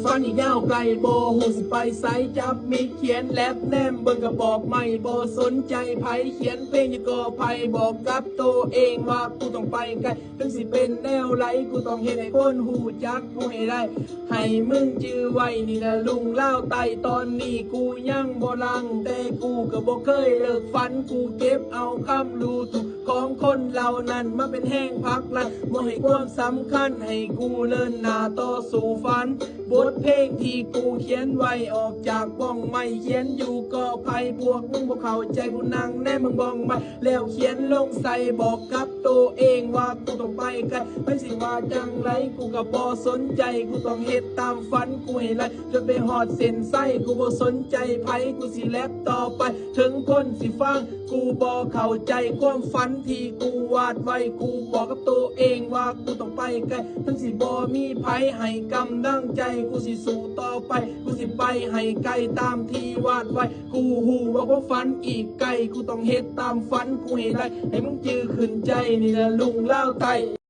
ฟันอีกยาวไกลโบหูสิไปไซจับมีเขียนแลบแนมเบิ่งกระบอกไม่โบสนใจไผเขียนเพลงอยู่ก็ไผบอกกับตัวเองว่ากูต้องไปไกลถึงสิเป็นแนวไรกูต้องเห็นให้คนหูจักกูให้ได้ให้มึงจื้อไว้นี่นะลุงเล่าไตตอนนี้กูยังบ่ลังแต่กูก็บ่เคยเลิกฝันกูเก็บเอาคำรู้ทุกของคนเหล่านั้นมาเป็นแห้งพักลันบ่ให้ความสำคัญให้กูเดินหน้าต่อสู่ฝันบทเพลงที่กูเขียนไว้ออกจากบ้องไม่เขียนอยู่ก็ไพ่พวกมึงบ่เข้าใจกูนั่งแน่มึงบ้องไม่แล้วเขียนลงใส่บอกกับตัวเองว่ากูต้องไปกันไม่สิว่าจังไรกูก็บ่สนใจกูต้องเฮ็ดตามฝันกูให้ไรจนไปหอดเส้นไส้กูบ่สนใจไผกูสิแลบต่อไปถึงคนสิฟังกูบ่เข้าใจความฝันที่กูวาดไว้กูบอกกับตัวเองว่ากูต้องไปไกลทั้งสิบ่มีไผให้กำลังใจกูสิสู้ต่อไปกูสิไปให้ไกลตามที่วาดไว้กูหูว่าความฝันอีกไกลกูต้องเฮ็ดตามฝันกูให้ได้ให้มึงจื้อขึ้นใจนี่นะลุงเล่าไต